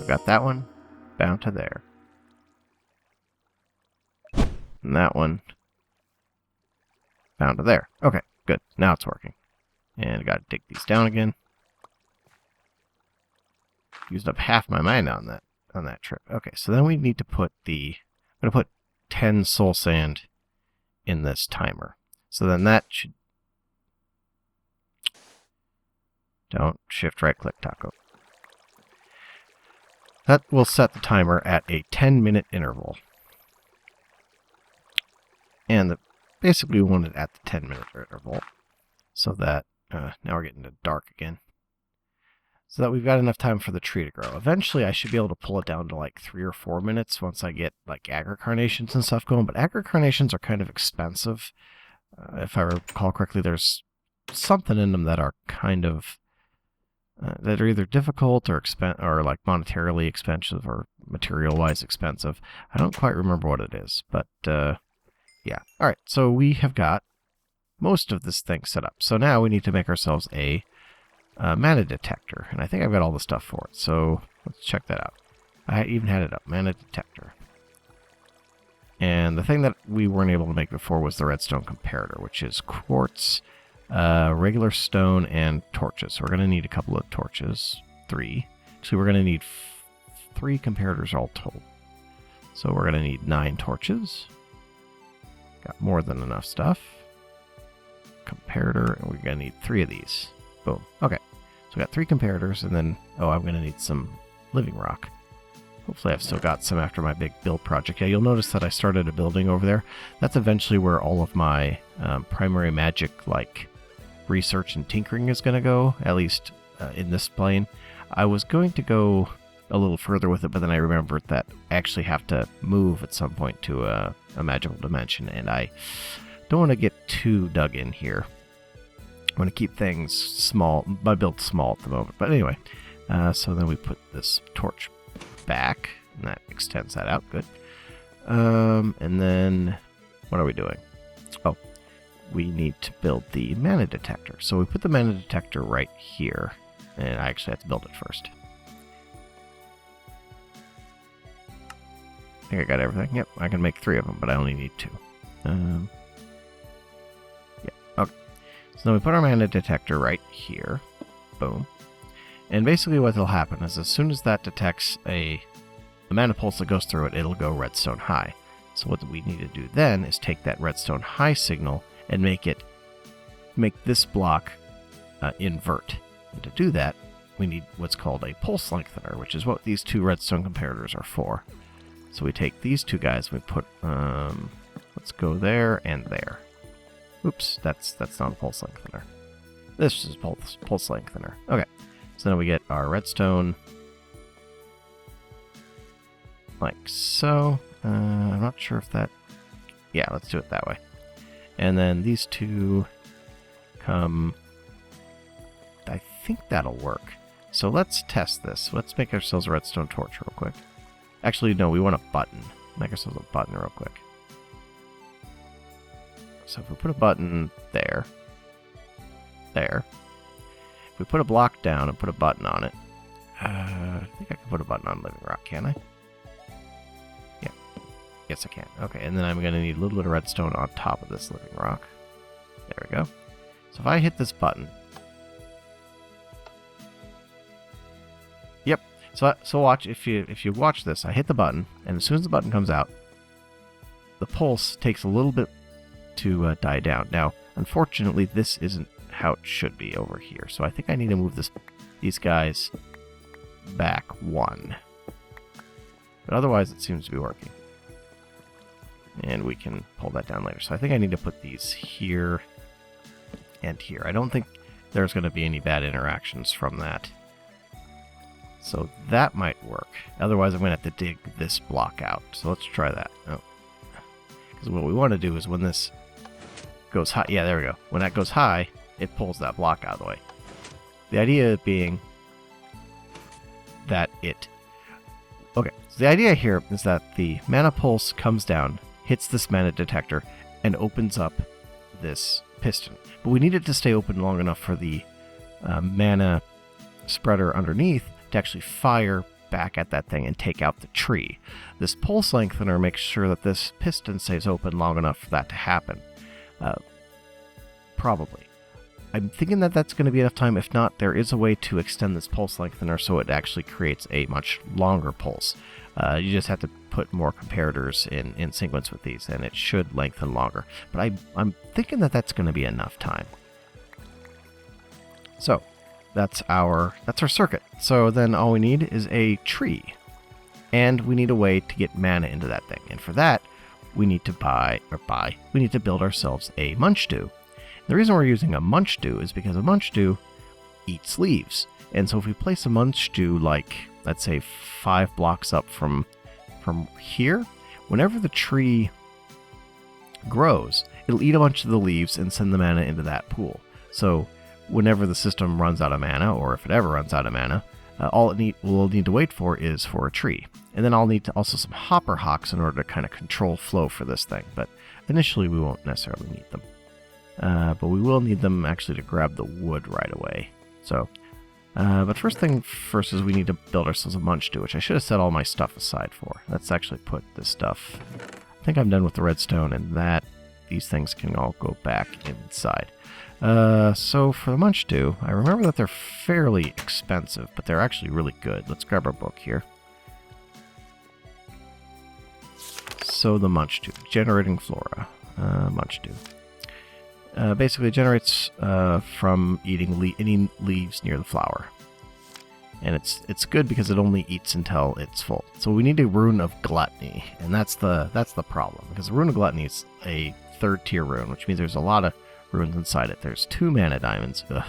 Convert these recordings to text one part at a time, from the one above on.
we got that one bound to there. And that one bound to there. Okay, good. Now it's working. And I got to dig these down again. Used up half my mana on that trip. Okay, so then we need to put I'm going to put 10 soul sand in this timer. So then that should... Don't shift right click, Taco. That will set the timer at a 10-minute interval. And basically we want it at the 10-minute interval. So that, now we're getting to dark again. So that we've got enough time for the tree to grow. Eventually I should be able to pull it down to like 3 or 4 minutes once I get like agri carnations and stuff going. But agri carnations are kind of expensive. If I recall correctly, there's something in them that are kind of... that are either difficult or like monetarily expensive or material-wise expensive. I don't quite remember what it is, but yeah. All right, so we have got most of this thing set up. So now we need to make ourselves a mana detector, and I think I've got all the stuff for it. So let's check that out. I even had it up, mana detector. And the thing that we weren't able to make before was the redstone comparator, which is quartz, regular stone, and torches. So we're going to need a couple of torches. 3. So we're going to need 3 comparators all told. So we're going to need 9 torches. Got more than enough stuff. Comparator, and we're going to need 3 of these. Boom. Okay. So we got 3 comparators, and then, oh, I'm going to need some living rock. Hopefully I've still got some after my big build project. Yeah, you'll notice that I started a building over there. That's eventually where all of my primary magic, like, research and tinkering is going to go, at least in this plane. I was going to go a little further with it, but then I remembered that I actually have to move at some point to a magical dimension, and I don't want to get too dug in here. I'm going to keep things small, my build's small at the moment. But anyway, so then we put this torch back, and that extends that out. Good. And then, what are we doing? Oh, we need to build the mana detector. So we put the mana detector right here, and I actually have to build it first. I think I got everything. Yep, I can make 3 of them, but I only need 2. Yeah, okay. So then we put our mana detector right here. Boom. And basically what will happen is as soon as that detects a mana pulse that goes through it, it'll go redstone high. So what we need to do then is take that redstone high signal and make this block invert. And to do that, we need what's called a pulse lengthener, which is what these 2 redstone comparators are for. So we take these 2 guys, we put, let's go there and there. Oops, that's not a pulse lengthener. This is pulse lengthener. Okay, so then we get our redstone like so. I'm not sure if that... Yeah, let's do it that way. And then these 2 come... I think that'll work. So let's test this. Let's make ourselves a redstone torch real quick. Actually, no, we want a button. Make ourselves a button real quick. So if we put a button there, if we put a block down and put a button on it, I think I can put a button on living rock, can I? Yeah. Yes, I can. Okay, and then I'm going to need a little bit of redstone on top of this living rock. There we go. So if I hit this button... Yep. So watch, if you watch this, I hit the button, and as soon as the button comes out, the pulse takes a little bit to die down. Now, unfortunately, this isn't how it should be over here. So I think I need to move these guys back 1. But otherwise, it seems to be working. And we can pull that down later. So I think I need to put these here and here. I don't think there's going to be any bad interactions from that. So that might work. Otherwise, I'm going to have to dig this block out. So let's try that. Oh. Because what we want to do is when this goes high... Yeah, there we go. When that goes high, it pulls that block out of the way. The idea being that it... Okay, so the idea here is that the mana pulse comes down, hits this mana detector, and opens up this piston. But we need it to stay open long enough for the mana spreader underneath to actually fire back at that thing and take out the tree. This pulse lengthener makes sure that this piston stays open long enough for that to happen. Probably. I'm thinking that that's going to be enough time. If not, there is a way to extend this pulse lengthener so it actually creates a much longer pulse. You just have to put more comparators in sequence with these, and it should lengthen longer. But I'm thinking that that's going to be enough time. So that's our circuit. So then all we need is a tree, and we need a way to get mana into that thing. And for that, we need to we need to build ourselves a munchdew. The reason we're using a munchdew is because a munchdew eats leaves. And so if we place a munchdew, like, let's say 5 blocks up from here, whenever the tree grows, it'll eat a bunch of the leaves and send the mana into that pool. So whenever the system runs out of mana, or if it ever runs out of mana, all we'll need to wait for is for a tree. And then I'll need to also some hopper hawks in order to kind of control flow for this thing. But initially we won't necessarily need them. But we will need them actually to grab the wood right away. So, but first thing first is we need to build ourselves a munchdew, which I should have set all my stuff aside for. Let's actually put this stuff. I think I'm done with the redstone, and these things can all go back inside. So for the munchdew, I remember that they're fairly expensive, but they're actually really good. Let's grab our book here. So the munchdew, generating flora, munchdew. Basically, it generates from eating any leaves near the flower, and it's good because it only eats until it's full. So we need a rune of gluttony, and that's the problem, because the rune of gluttony is a 3rd tier rune, which means there's a lot of runes inside it. There's 2 mana diamonds, a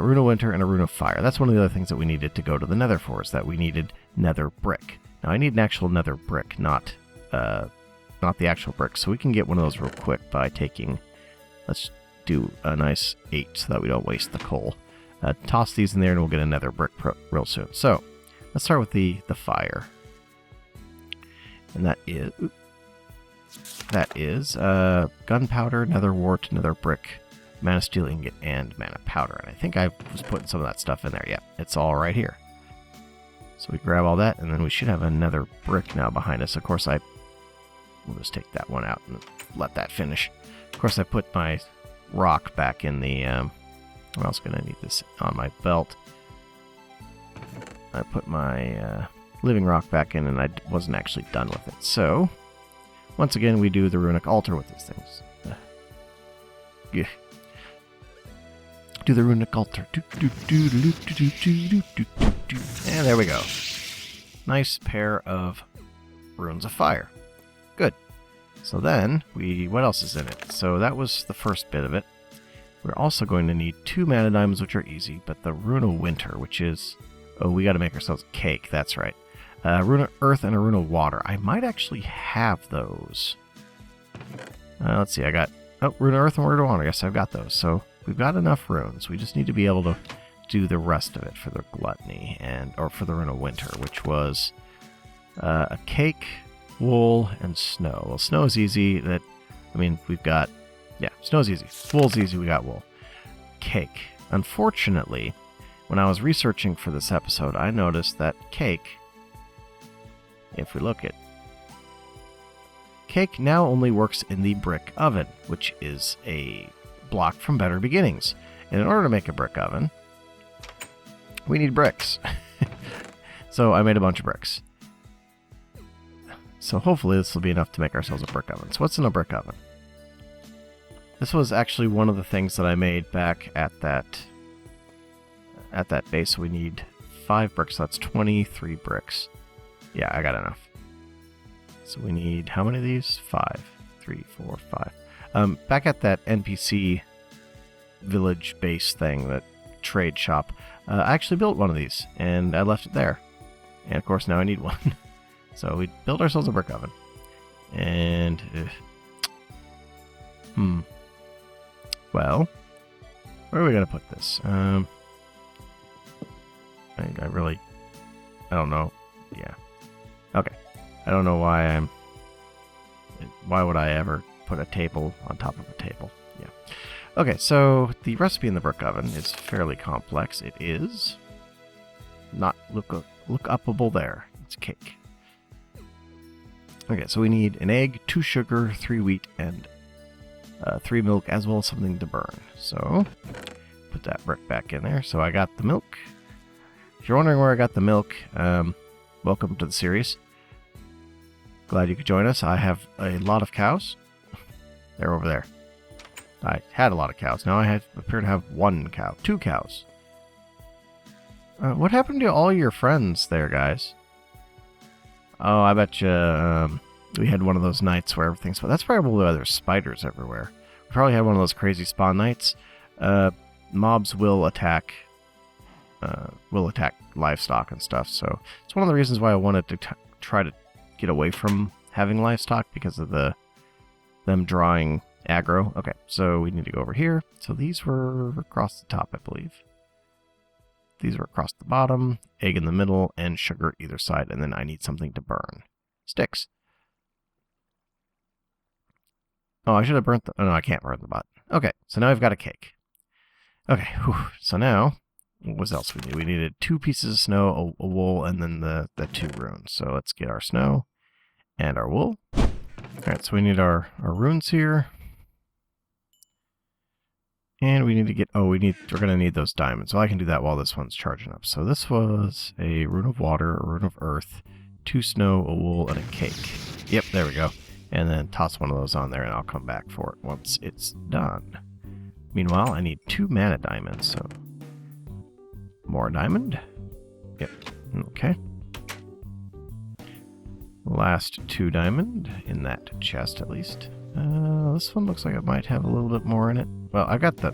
rune of winter and a rune of fire. That's one of the other things that we needed to go to the nether for, is that we needed nether brick. Now I need an actual nether brick, not the actual brick. So we can get one of those real quick by taking. Let's do a nice 8 so that we don't waste the coal. Toss these in there and we'll get a nether brick real soon. So let's start with the fire, and that is gunpowder, nether wart, nether brick, mana steel ingot, and mana powder. And I think I was putting some of that stuff in there. Yeah, it's all right here. So we grab all that, and then we should have a nether brick now behind us. Of course, we'll just take that one out and let that finish. Of course, I put my rock back in the. I'm also going to need this on my belt. I put my living rock back in, and I wasn't actually done with it. So, once again, we do the runic altar with these things. Yeah. Do the runic altar. And there we go. Nice pair of runes of fire. Good. So then, what else is in it? So that was the first bit of it. We're also going to need 2 mana diamonds, which are easy, but the rune of winter, which is... Oh, we got to make ourselves cake, that's right. Rune of earth and a rune of water. I might actually have those. Let's see, I got... Oh, rune of earth and rune of water. Yes, I've got those. So we've got enough runes. We just need to be able to do the rest of it for the gluttony, or for the rune of winter, which was a cake, wool, and snow. Well, snow is easy. We've got... Yeah, snow's easy. Wool's easy, we got wool. Cake. Unfortunately, when I was researching for this episode, I noticed that cake, if we look at... Cake now only works in the brick oven, which is a block from Better Beginnings. And in order to make a brick oven, we need bricks. So I made a bunch of bricks. So hopefully this will be enough to make ourselves a brick oven. So what's in a brick oven? This was actually one of the things that I made back at that base. So we need 5 bricks. So that's 23 bricks. Yeah, I got enough. So we need, how many of these? 5. 3, 4, 5. Back at that NPC village base thing, that trade shop, I actually built one of these, and I left it there. And of course now I need one. So we built ourselves a brick oven. And... Well, where are we going to put this? I don't know. Yeah. Okay. I don't know why would I ever put a table on top of a table? Yeah. Okay, so the recipe in the brick oven is fairly complex. It is not, look upable there. It's cake. Okay, so we need an egg, 2 sugar, 3 wheat, and 3 milk, as well as something to burn. So, put that brick back in there. So I got the milk. If you're wondering where I got the milk, welcome to the series. Glad you could join us. I have a lot of cows. They're over there. I had a lot of cows. Now I appear to have 1 cow. 2 cows. What happened to all your friends there, guys? Oh, I bet you we had one of those nights where everything's... That's probably why there's spiders everywhere. We probably had one of those crazy spawn nights. Mobs will attack livestock and stuff. So it's one of the reasons why I wanted to try to get away from having livestock, because of them drawing aggro. Okay, so we need to go over here. So these were across the top, I believe. These were across the bottom, egg in the middle, and sugar either side, and then I need something to burn. Sticks. Oh, I should have burnt the... Oh, no, I can't burn the button. Okay, so now I've got a cake. Okay, whew. So now, what else we need? We needed 2 pieces of snow, a wool, and then the 2 runes. So let's get our snow and our wool. Alright, so we need our runes here. And we need to get... Oh, we're going to need those diamonds. So I can do that while this one's charging up. So this was a rune of water, a rune of earth, 2 snow, a wool, and a cake. Yep, there we go. And then toss one of those on there, and I'll come back for it once it's done. Meanwhile, I need 2 mana diamonds, so... More diamond. Yep, okay. Last 2 diamond, in that chest at least. This one looks like it might have a little bit more in it. Well, I got the...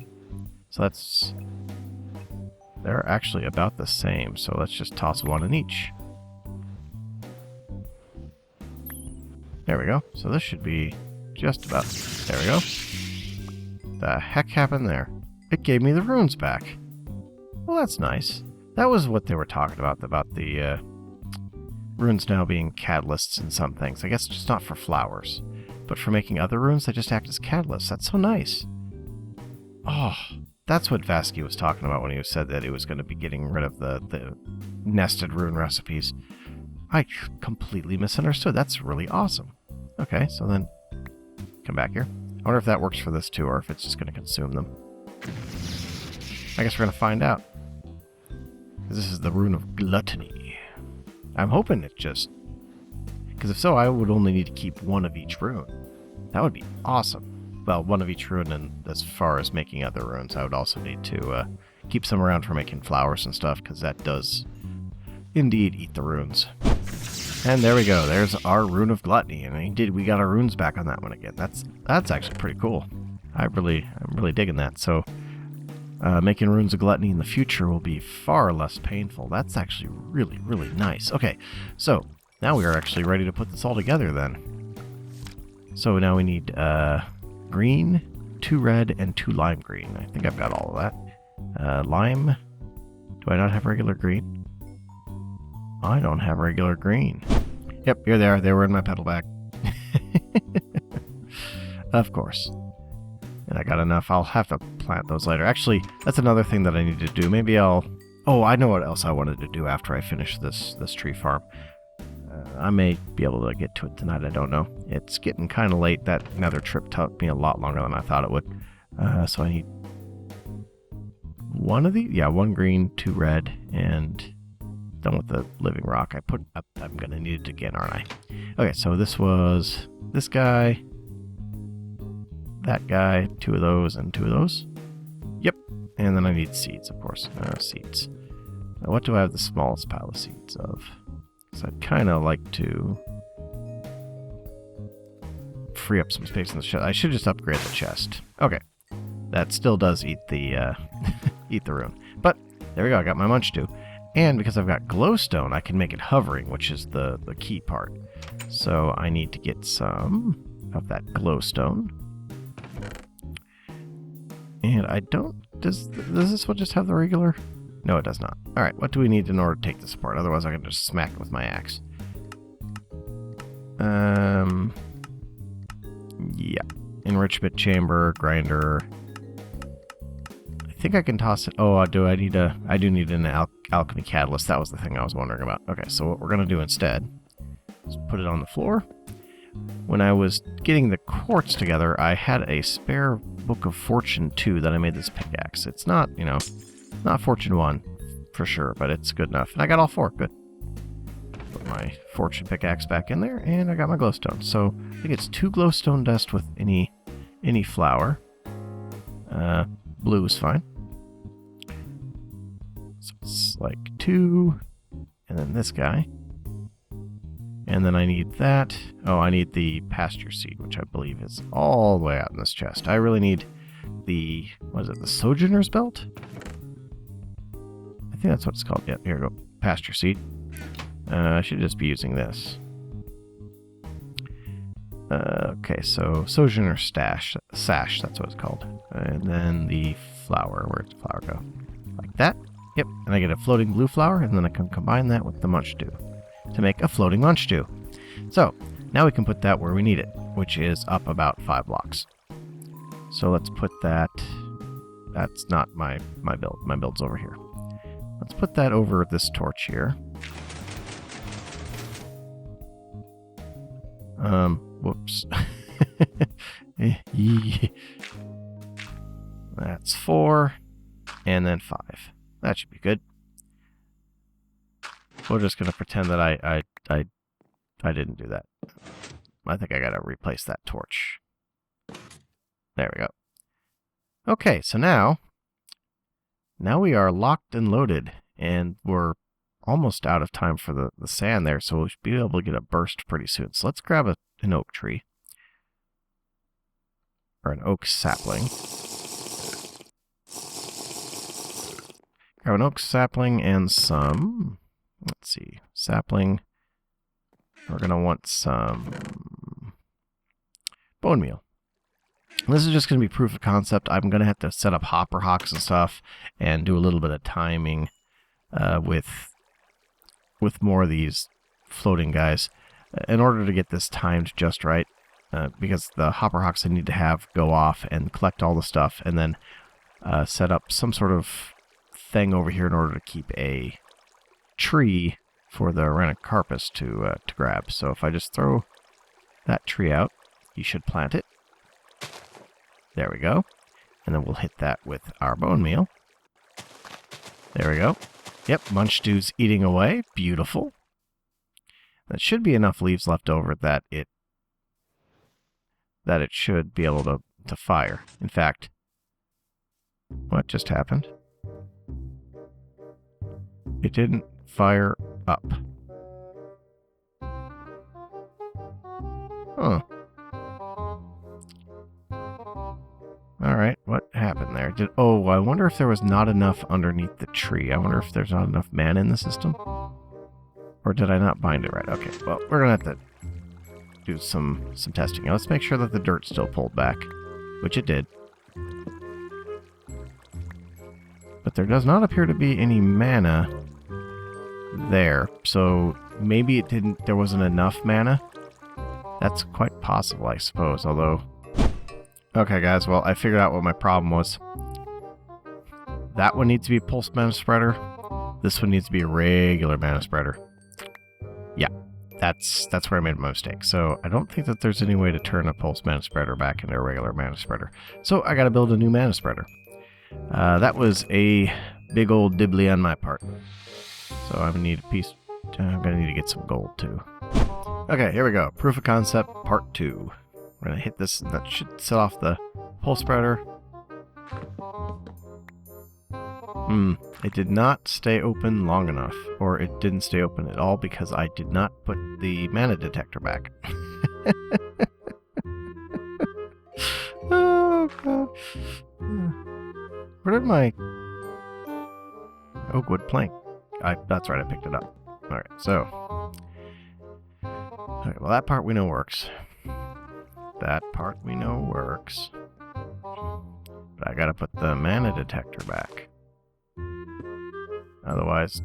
So that's... They're actually about the same, so let's just toss 1 in each. There we go. So this should be just about... There we go. The heck happened there? It gave me the runes back. Well, that's nice. That was what they were talking about the runes now being catalysts in some things. I guess just not for flowers. But for making other runes, they just act as catalysts. That's so nice. Oh, that's what Vasky was talking about when he said that he was going to be getting rid of the nested rune recipes. I completely misunderstood. That's really awesome. Okay, so then come back here. I wonder if that works for this too, or if it's just going to consume them. I guess we're going to find out. This is the rune of gluttony. I'm hoping it just... Because if so, I would only need to keep 1 of each rune. That would be awesome. Well, 1 of each rune, and as far as making other runes, I would also need to keep some around for making flowers and stuff, because that does indeed eat the runes. And there we go. There's our rune of gluttony, and we got our runes back on that one again. That's actually pretty cool. I'm really digging that. So making runes of gluttony in the future will be far less painful. That's actually really, really nice. Okay, so now we are actually ready to put this all together then. So now we need green, 2 red, and 2 lime green. I think I've got all of that. Lime. Do I not have regular green? I don't have regular green. Yep, here they are. They were in my pedal bag. Of course. And I got enough. I'll have to plant those later. Actually, that's another thing that I need to do. Maybe I'll... Oh, I know what else I wanted to do after I finish this tree farm. I may be able to get to it tonight. I don't know. It's getting kind of late. That nether trip took me a lot longer than I thought it would. So I need 1 of these. Yeah, 1 green, 2 red, and... Done with the living rock. I'm going to need it again, aren't I? Okay, so this was this guy, that guy, 2 of those, and 2 of those. Yep. And then I need seeds, of course. Seeds. Now, what do I have the smallest pile of seeds of? So I'd kind of like to free up some space in the chest. I should just upgrade the chest. Okay. That still does eat the eat the rune. But there we go. I got my munch too. And because I've got glowstone, I can make it hovering, which is the key part. So I need to get some of that glowstone. And I don't... Does this one just have the regular? No, it does not. Alright, what do we need in order to take this apart? Otherwise I can just smack it with my axe. Yeah. Enrichment chamber, grinder. I think I can toss it. Oh, I do need an alchemy catalyst. That was the thing I was wondering about. Okay, so what we're going to do instead is put it on the floor. When I was getting the quartz together, I had a spare Book of Fortune 2 that I made this pickaxe. It's not, not Fortune 1 for sure, but it's good enough. And I got all 4. Good. Put my Fortune pickaxe back in there, and I got my glowstone. So I think it's 2 glowstone dust with any flower. Blue is fine. So it's like 2, and then this guy. And then I need that. Oh, I need the pasture seed, which I believe is all the way out in this chest. I really need the, what is it, the Sojourner's Belt? I think that's what it's called. Yeah, here we go. Pasture seed. I should just be using this. Okay, so Sojourner Sash, that's what it's called. And then the flower, where'd the flower go? Like that. Yep, and I get a floating blue flower, and then I can combine that with the munch dew to make a floating munch dew. So, now we can put that where we need it, which is up about 5 blocks. So let's put that, that's not my build, my build's over here. Let's put that over this torch here. Whoops. That's 4, and then 5. That should be good. We're just going to pretend that I didn't do that. I think I got to replace that torch. There we go. Okay, so now we are locked and loaded, and we're almost out of time for the sand there, so we should be able to get a burst pretty soon. So let's grab an oak tree. Or an oak sapling. Grab an oak sapling and some... Let's see. Sapling. We're going to want some bone meal. And this is just going to be proof of concept. I'm going to have to set up hopper hocks and stuff and do a little bit of timing with more of these floating guys in order to get this timed just right. Because the hopper hocks I need to have go off and collect all the stuff and then set up some sort of thing over here in order to keep a tree for the Rhinocarpus to grab. So if I just throw that tree out, you should plant it. There we go. And then we'll hit that with our bone meal. There we go. Yep, munch dew's eating away. Beautiful. That should be enough leaves left over that it should be able to fire. In fact, what just happened? It didn't fire up. Huh. Alright, what happened there? Oh, I wonder if there was not enough underneath the tree. I wonder if there's not enough mana in the system. Or did I not bind it right? Okay, well, we're going to have to do some testing. Now, let's make sure that the dirt's still pulled back, which it did. But there does not appear to be any mana there, so maybe there wasn't enough mana. That's quite possible, I suppose, although... Okay, guys, well, I figured out what my problem was. That one needs to be a pulse mana spreader. This one needs to be a regular mana spreader. Yeah, that's where I made my mistake. So I don't think that there's any way to turn a pulse mana spreader back into a regular mana spreader. So I gotta build a new mana spreader. That was a big old dibbly on my part. So I'm gonna need a piece. I'm gonna need to get some gold too. Okay, here we go. Proof of concept part 2. We're gonna hit this, and that should set off the pulse spreader. It did not stay open long enough, or it didn't stay open at all because I did not put the mana detector back. Oh god. Where did my oak wood plank? That's right, I picked it up. Alright, so. Okay, well that part we know works. That part we know works. But I gotta put the mana detector back. Otherwise...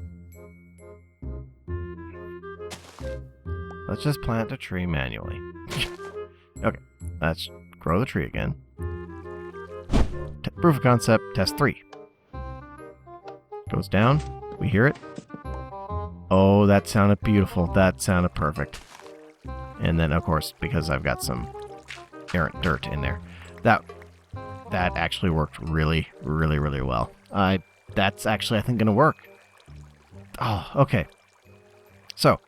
Let's just plant a tree manually. Okay, let's grow the tree again. Proof of concept, test 3. goes down. We hear it. Oh, that sounded beautiful. That sounded perfect. And then, of course, because I've got some errant dirt in there, that actually worked really, really, really well. That's actually, I think, going to work. Oh, okay. So,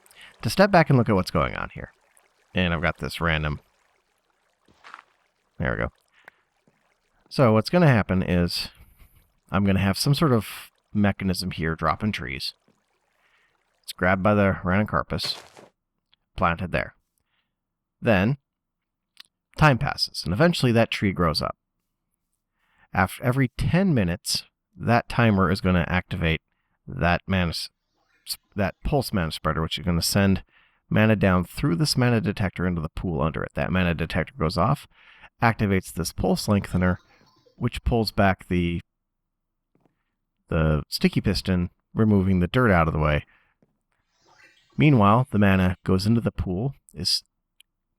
to step back and look at what's going on here. And I've got this random... There we go. So, what's going to happen is I'm going to have some sort of mechanism here dropping trees. It's grabbed by the random carpus, planted there. Then, time passes, and eventually that tree grows up. After every 10 minutes, that timer is going to activate that pulse mana spreader, which is going to send mana down through this mana detector into the pool under it. That mana detector goes off, activates this pulse lengthener, which pulls back the sticky piston, removing the dirt out of the way. Meanwhile, the mana goes into the pool, is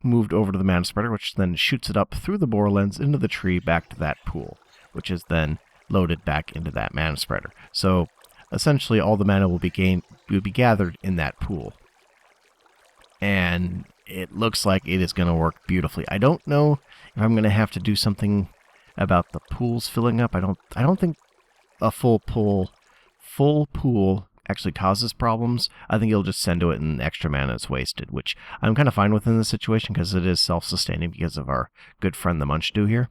moved over to the mana spreader, which then shoots it up through the bore lens into the tree back to that pool, which is then loaded back into that mana spreader. So essentially all the mana will be gathered in that pool. And it looks like it is going to work beautifully. I don't know if I'm going to have to do something about the pools filling up. I don't think a full pool actually causes problems. I think it'll just send to it and extra mana is wasted, which I'm kind of fine with in this situation because it is self-sustaining because of our good friend the Munchdo here.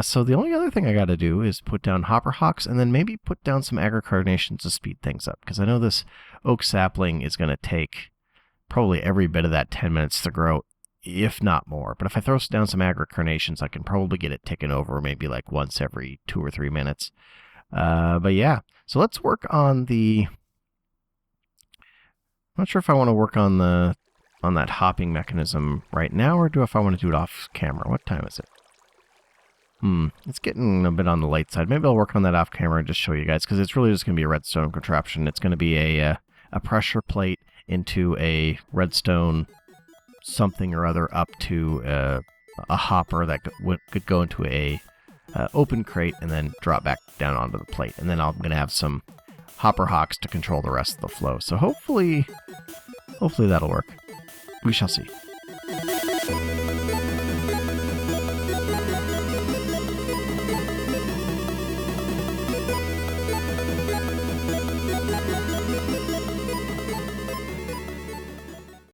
So the only other thing I got to do is put down hopper hawks and then maybe put down some aggrecarnations to speed things up, because I know this oak sapling is going to take probably every bit of that 10 minutes to grow, if not more. But if I throw down some aggrecarnations, I can probably get it ticking over maybe like once every 2 or 3 minutes. But yeah, so let's work on the... I'm not sure if I want to work on that hopping mechanism right now, or if I want to do it off camera. What time is it? It's getting a bit on the late side. Maybe I'll work on that off camera and just show you guys, because it's really just going to be a redstone contraption. It's going to be a pressure plate into a redstone something or other up to a hopper that could go into a open crate and then drop back down onto the plate. And then I'm going to have some hopper hawks to control the rest of the flow. So hopefully that'll work. We shall see.